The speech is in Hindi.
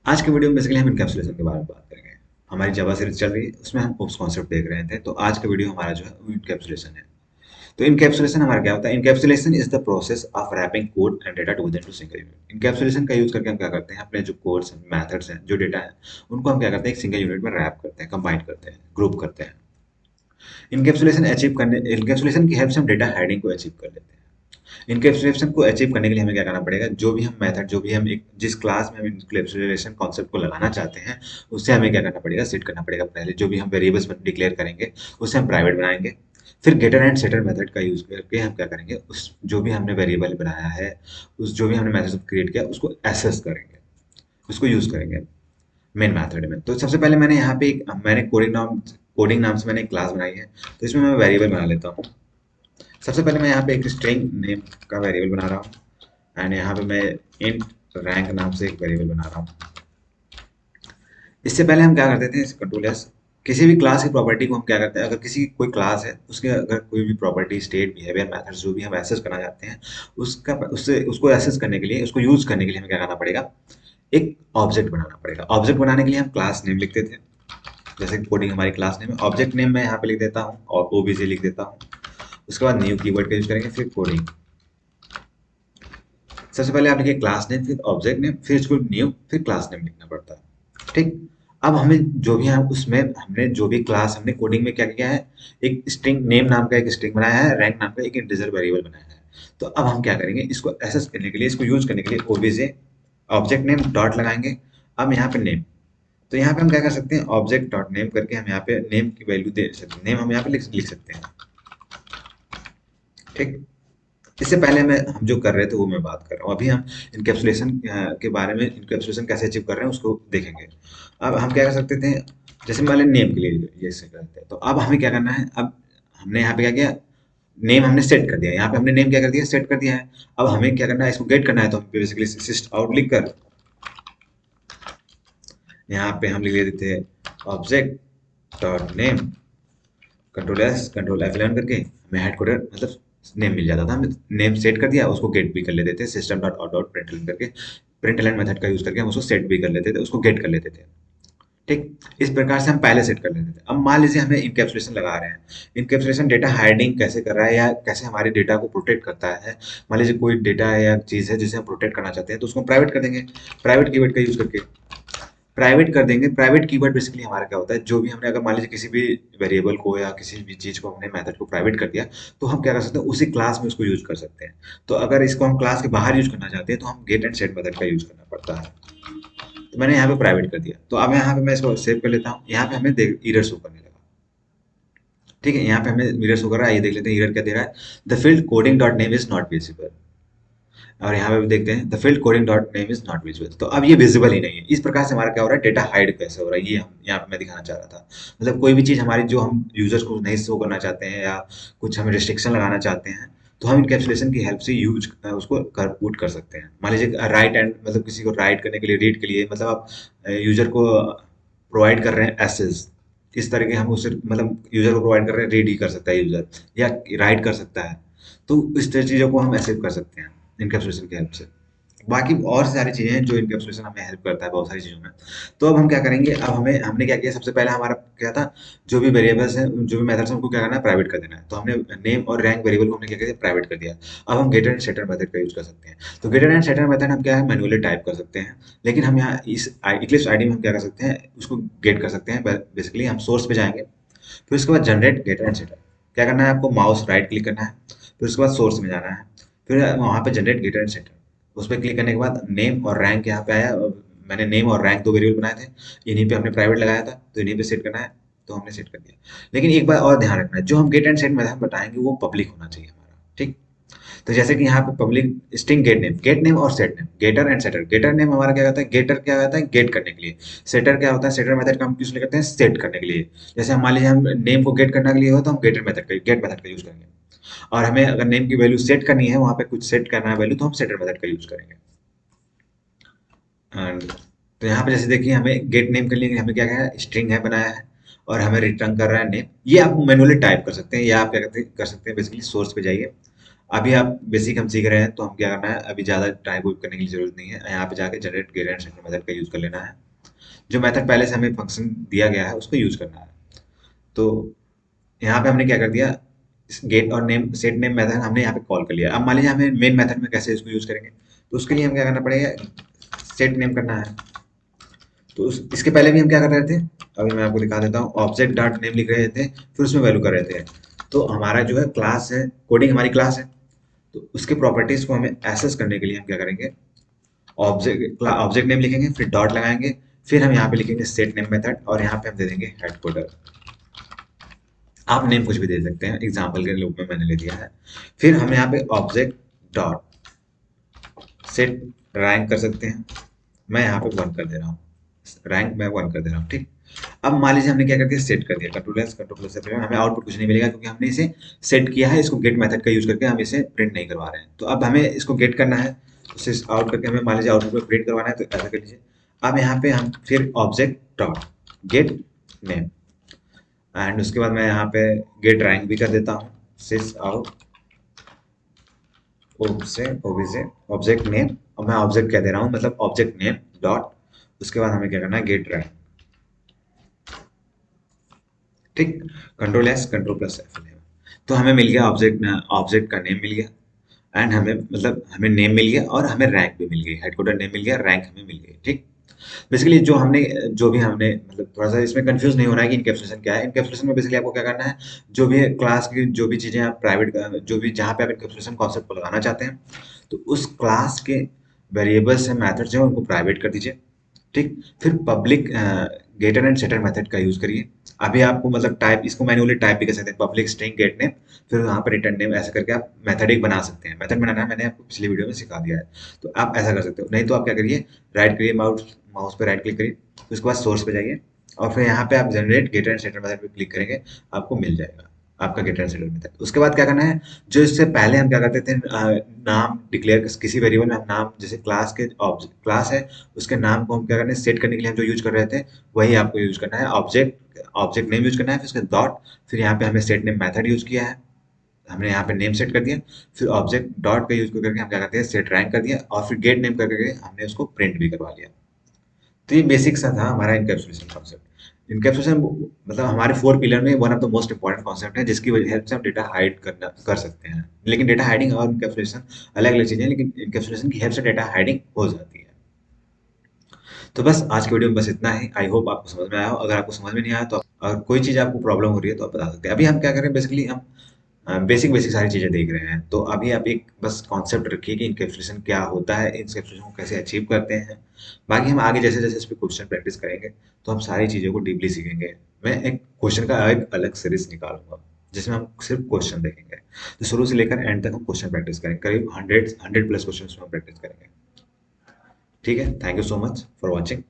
आज के वीडियो में बेसिकली हम इनकैप्सुलेशन के बारे में बात करेंगे। हमारी जावा सीरीज चल रही है, उसमें हम ओप्स कॉन्सेप्ट देख रहे थे। तो आज का वीडियो हमारा जो है वो इनकैप्सुलेशन है। तो इनकैप्सुलेशन हमारा क्या होता है? Encapsulation is the process of wrapping code and data together to single unit. Encapsulation का यूज करके हम क्या करते हैं, अपने जो कोड्स मेथड्स हैं, जो डेटा है, उनको हम क्या करते हैं, एक सिंगल यूनिट में रैप करते हैं, कंबाइन करते हैं, ग्रुप करते हैं। इनकैप्सुलेशन की हेल्प से हम डेटा हाइडिंग को अचीव कर लेते हैं। इनकैप्सुलेशन को अचीव करने के लिए हमें क्या करना पड़ेगा, जो भी हम मेथड, जो भी हम एक जिस क्लास में हम इनकैप्सुलेशन कॉन्सेप्ट को लगाना चाहते हैं, उससे हमें क्या करना पड़ेगा, सेट करना पड़ेगा। पहले जो भी हम वेरिएबल्स डिक्लेयर करेंगे उसे हम प्राइवेट बनाएंगे। फिर गेटर एंड सेटर मेथड का यूज करके हम क्या करेंगे, उस जो भी हमने वेरिएबल बनाया है, उस जो भी हमने मेथड क्रिएट किया, उसको एसेस करेंगे, उसको यूज करेंगे मेन मेथड में। तो सबसे पहले मैंने यहाँ पे मैंने कोडिंग नाम से मैंने एक क्लास बनाई है। तो इसमें मैं वेरिएबल बना लेता हूँ। सबसे पहले मैं यहाँ पे एक स्ट्रिंग नेम का वेरिएबल बना रहा हूँ, एंड यहाँ पे मैं इंट रैंक नाम से एक वेरिएबल बना रहा हूँ। इससे पहले हम क्या करते थे, कंट्रोल एस, किसी भी क्लास की प्रॉपर्टी को हम क्या करते हैं, अगर किसी कोई क्लास है, उसके अगर कोई भी प्रॉपर्टी, स्टेट, बिहेवियर, मेथड्स जो भी हम एक्सेस करना चाहते हैं, उसका उससे उसको एक्सेस करने के लिए, उसको यूज करने के लिए हमें क्या करना पड़ेगा, एक ऑब्जेक्ट बनाना पड़ेगा। ऑब्जेक्ट बनाने के लिए हम क्लास नेम लिखते थे, जैसे कोडिंग हमारी क्लास नेम है। ऑब्जेक्ट नेम मैं यहाँ पे लिख देता हूँ और ओबीजे लिख देता हूँ। उसके बाद न्यू कीवर्ड का यूज करेंगे, फिर कोडिंग। सबसे पहले आप लिखिए क्लास नेम, फिर ऑब्जेक्ट नेम, फिर इसको न्यू, फिर क्लास नेम लिखना पड़ता है। ठीक। अब हमें जो भी है उसमें हमने जो भी क्लास हमने कोडिंग में क्या किया है, एक स्ट्रिंग नेम नाम का एक स्ट्रिंग बनाया है, रैंक नाम का एक इंटीजर वेरिएबल बनाया है। तो अब हम क्या करेंगे, इसको एक्सेस करने के लिए, इसको यूज करने के लिए ओबीजे ऑब्जेक्ट नेम डॉट लगाएंगे। अब यहाँ पे नेम, तो यहाँ पे हम क्या कर सकते हैं, ऑब्जेक्ट डॉट नेम करके हम यहाँ पे नेम की वैल्यू दे सकते हैं, नेम हम यहाँ पे लिख सकते हैं। ठीक। इससे पहले मैं हम जो कर रहे थे वो मैं बात कर रहा हूँ। अभी हम इनकैप्सुलेशन के बारे में, इनकैप्सुलेशन कैसे अचीव कर रहे हैं उसको देखेंगे। अब हम क्या कर सकते थे, जैसे मान लें नेम के लिए ये से करते हैं, तो अब हमें क्या करना है, अब हमने यहाँ पे क्या किया, नेम हमने सेट कर दिया। यहाँ पे हमने नेम क्या कर दिया, सेट कर दिया है। अब हमें क्या करना है, इसको गेट करना है। तो हम बेसिकली सिस्ट आउट लिख कर यहाँ पे हम लिख लेते थे object dot name, control S control F11 करके हमें हेड कोडर मतलब नेम मिल जाता था। हमने नेम सेट कर दिया, उसको गेट भी कर लेते थे, system dot out dot println करके, प्रिंटलन मेथड का यूज करके हम उसको सेट भी कर लेते थे, उसको गेट कर लेते थे। ठीक। इस प्रकार से हम पहले सेट कर लेते थे। अब मान लीजिए हमें इनकैप्सुलेशन लगा रहे हैं। इनकैप्सुलेशन डेटा हाइडिंग कैसे कर रहा है, या कैसे हमारे डेटा को प्रोटेक्ट करता है। मान लीजिए कोई डेटा है या चीज़ है जिसे हम प्रोटेक्ट करना चाहते हैं, तो उसको प्राइवेट कर देंगे, प्राइवेट कीवर्ड का यूज करके प्राइवेट कर देंगे। प्राइवेट कीवर्ड बेसिकली हमारा क्या होता है, जो भी हमने, अगर मान लीजिए किसी भी वेरिएबल को या किसी भी चीज़ को हमने मेथड को प्राइवेट कर दिया, तो हम क्या कर सकते हैं, उसी क्लास में उसको यूज कर सकते हैं। तो अगर इसको हम क्लास के बाहर यूज करना चाहते हैं, तो हम गेट एंड सेट मेथड का यूज करना पड़ता है। तो मैंने यहाँ पे प्राइवेट कर दिया। तो अब यहाँ पे मैं इसको सेव कर लेता हूँ। यहाँ पे हमें देख एरर शो करने लगा। ठीक है, यहाँ पे हमें एरर शो कर रहा है। ये देख लेते हैं एरर क्या दे रहा है, the field coding dot name is not visible. और यहाँ पे भी देखते हैं the field coding dot name is not visible. तो अब ये विजिबल ही नहीं है। इस प्रकार से हमारा क्या हो रहा है, डेटा हाइड कैसे हो रहा है, ये हम यहाँ पे मैं दिखाना चाह रहा था। मतलब कोई भी चीज़ हमारी जो हम यूजर्स को नहीं शो करना चाहते हैं, या कुछ हम रिस्ट्रिक्शन लगाना चाहते हैं, तो हम इनकैप्सुलेशन की हेल्प से यूज उसको कर पुट कर सकते हैं। मान लीजिए राइट एंड, मतलब किसी को राइट करने के लिए, रीड के लिए, मतलब आप यूजर को प्रोवाइड कर रहे हैं एसेस, इस तरह के हम उसे, मतलब यूजर को प्रोवाइड कर रहे हैं, रीड ही कर सकता है यूजर, या राइट कर सकता है। तो इस तरह चीज़ों को हम ऐसे कर सकते हैं इनकैप्सुलेशन की हेल्प से। बाकी और सारी चीज़ें हैं जो इनकैप्सुलेशन हमें हेल्प करता है बहुत सारी चीज़ों में। तो अब हम क्या करेंगे, अब हमने क्या किया, सबसे पहले हमारा क्या था, जो भी वेरिएबल्स हैं, जो भी मेथड्स हैं, उनको क्या करना है, प्राइवेट कर देना है। तो हमने नेम और रैंक वेरिएबल को हमने क्या किया, प्राइवेट कर दिया। अब हम गेटर एंड सेटर मेथड का यूज कर सकते हैं। तो गेटर एंड सेटर मेथड हम क्या है, मैनुअली टाइप कर सकते हैं। लेकिन हम यहाँ इस इक्लिप्स आईडी में हम क्या कर सकते हैं, उसको गेट कर सकते हैं। बेसिकली हम सोर्स पे जाएंगे, फिर उसके बाद जनरेट गेटर एंड सेटर, क्या करना है, आपको माउस राइट क्लिक करना है, फिर उसके बाद सोर्स में जाना है, फिर वहाँ पे जनरेट गेटर एंड सेटर, उस पर क्लिक करने के बाद नेम और रैंक यहाँ पे आया। मैंने नेम और रैंक दो वेरिएबल बनाए थे, इन्हीं पे हमने प्राइवेट लगाया था, तो इन्हीं पे सेट करना है, तो हमने सेट कर दिया। लेकिन एक बार और ध्यान रखना है, जो हम गेट एंड सेट मेथड बताएंगे वो पब्लिक होना चाहिए हमारा। ठीक। तो जैसे कि यहाँ पे पब्लिक स्ट्रिंग गेट नेम और set name, getter and setter. Getter name हमारा क्या होता है, गेटर क्या होता है, गेट करने के लिए। सेटर क्या होता है, सेटर मेथड का हम किस लिए करते हैं, सेट करने के लिए। जैसे हम मान लीजिए हम नेम को गेट करने के लिए हो, तो हम गेट मेथड का यूज करेंगे। और हमें अगर नेम की वैल्यू सेट करनी है, वहाँ पे कुछ सेट करना है वैल्यू, तो हम सेटर मेथड का यूज करेंगे। एंड तो यहाँ पे जैसे देखिए, हमें गेट नेम के लिए हमें क्या है, स्ट्रिंग है बनाया है, और हमें रिटर्न कर रहा है नेम। ये आप मैनुअली टाइप कर सकते हैं, या आप क्या कर सकते हैं, बेसिकली सोर्स पे जाइए, अभी आप बेसिक हम सीख रहे हैं, तो हम क्या करना है, अभी ज़्यादा टाइप वाइप करने की जरूरत नहीं है, यहाँ पे जाके generate get and set method का यूज़ कर लेना है। जो मेथड पहले से हमें फंक्शन दिया गया है उसको यूज़ करना है। तो यहाँ पे हमने क्या कर दिया, गेट और नेम सेट नेम मेथड हमने यहाँ पे कॉल कर लिया। अब मान लीजिए हमें मेन मेथड में कैसे इसको यूज़ करेंगे, तो उसके लिए हम क्या करना पड़ेगा, सेट नेम करना है। तो इसके पहले भी हम क्या कर रहे थे, अभी मैं आपको दिखा देता हूँ, ऑब्जेक्ट डॉट नेम लिख रहे थे, फिर उसमें वैल्यू कर रहे थे। तो हमारा जो है क्लास है, कोडिंग हमारी क्लास है, तो उसके प्रॉपर्टीज को हमें एक्सेस करने के लिए हम क्या करेंगे, ऑब्जेक्ट नेम लिखेंगे, फिर डॉट लगाएंगे, फिर हम यहाँ पे लिखेंगे सेट नेम मेथड, और यहाँ पे हम दे देंगे हेडकोडर। आप नेम कुछ भी दे सकते हैं, एग्जाम्पल के रूप में मैंने ले दिया है। फिर हम यहाँ पे ऑब्जेक्ट डॉट सेट रैंक कर सकते हैं, मैं यहाँ पे 1 कर दे रहा हूँ, रैंक मैं 1 कर दे रहा हूँ, ठीक। अब मान लीजिए हमने क्या कर दिया, सेट कर दिया, कंट्रोल एस हमें आउटपुट कुछ नहीं मिलेगा, क्योंकि हमने इसे सेट किया है, इसको गेट मेथड का यूज करके हम इसे प्रिंट नहीं करवा रहे हैं। तो अब हमें इसको गेट करना है, उसे आउट करके हमें मान लीजिए आउटपुट में प्रिंट करवाना है, तो ऐसा कर लीजिए। अब यहाँ पे हम फिर object dot gate name, and उसके बाद मैं यहाँ पे गेट रैंक भी कर देता हूँ, सिस आउट ऑब्जेक्ट नेम, और मैं ऑब्जेक्ट कह दे रहा हूँ, मतलब ऑब्जेक्ट नेम डॉट, उसके बाद हमें क्या करना है, गेट रैंक, ठीक। Control S control plus F, तो हमें मिल गया ऑब्जेक्ट, ऑब्जेक्ट का नेम मिल गया, एंड हमें मतलब हमें नेम मिल गया और हमें रैंक भी मिल गई, हेडकोडर नेम मिल गया, रैंक हमें मिल गई, ठीक। बेसिकली जो भी हमने मतलब थोड़ा सा इसमें कंफ्यूज नहीं होना है कि इनकैप्सुलेशन क्या है। इनकैप्सुलेशन में बेसिकली आपको क्या करना है, जो भी क्लास की जो भी चीजें आप प्राइवेट, जो भी जहाँ पे आप इनकैप्सुलेशन कॉन्सेप्ट को लगाना चाहते हैं, तो उस क्लास के वेरिएबल्स हैं, मेथड्स हैं, उनको प्राइवेट कर दीजिए, ठीक। फिर public getter and setter method का यूज करिए। अभी आपको मतलब टाइप, इसको मैन्युअली टाइप भी कर सकते हैं, पब्लिक स्ट्रिंग गेट नेम, फिर वहाँ पर रिटर्न नेम, ऐसे करके आप मेथड एक बना सकते हैं। मेथड बनाना मैंने आपको पिछली वीडियो में सिखा दिया है, तो आप ऐसा कर सकते हो। नहीं तो आप क्या करिए, राइट करिए, माउस माउस पे राइट क्लिक करिए, उसके बाद सोर्स पे जाइए, और फिर यहाँ पे आप generate getter and setter method पे क्लिक करेंगे, आपको मिल जाएगा आपका गेटर एंड सेटर मेथड। उसके बाद क्या करना है, जो इससे पहले हम क्या करते थे, नाम डिक्लेयर, किसी वेरिएबल में हम नाम, जैसे क्लास के ऑब्जेक्ट क्लास है, उसके नाम को हम क्या करना है, सेट करने के लिए हम जो यूज कर रहे थे, वही आपको यूज करना है, ऑब्जेक्ट नेम यूज करना है, फिर उसके डॉट, फिर यहाँ पे हमें सेट नेम मेथड यूज किया है, हमने यहाँ पे नेम सेट कर दिया, फिर ऑब्जेक्ट डॉट का यूज करके हम क्या करते हैं, सेट रैंक कर दिया, और फिर गेट नेम करके हमने उसको प्रिंट भी करवा लिया। तो ये बेसिक सा था हमारा इनकैप्सुलेशन कॉन्सेप्ट। इनकैप्सुलेशन मतलब हमारे 4 पिलर में one of the most important concept है, जिसकी हेल्प से हम डेटा हाइड करना कर सकते हैं। लेकिन डेटा हाइडिंग और इनकैप्सुलेशन अलग अलग चीजें हैं, लेकिन इनकैप्सुलेशन की हेल्प से डेटा हाइडिंग हो जाती है। तो बस आज की वीडियो में बस इतना ही। आई होप आपको समझ में आया हो। अगर आपको समझ में नहीं आया, तो अगर कोई चीज़ आपको प्रॉब्लम हो रही है, तो आप बता सकते हैं। अभी हम क्या करें, बेसिकली हम बेसिक बेसिक सारी चीज़ें देख रहे हैं, तो अभी आप एक बस कॉन्सेप्ट रखिए कि इनकैप्सुलेशन क्या होता है, इनकैप्सुलेशन को कैसे अचीव करते हैं। बाकी हम आगे जैसे जैसे इस पे क्वेश्चन प्रैक्टिस करेंगे, तो हम सारी चीज़ों को डीपली सीखेंगे। मैं एक क्वेश्चन का एक अलग सीरीज निकालूंगा, जिसमें हम सिर्फ क्वेश्चन देखेंगे, तो शुरू से लेकर एंड तक हम क्वेश्चन प्रैक्टिस करेंगे, करीब 100 प्लस क्वेश्चन हम प्रैक्टिस करेंगे। ठीक है, thank you so much for watching.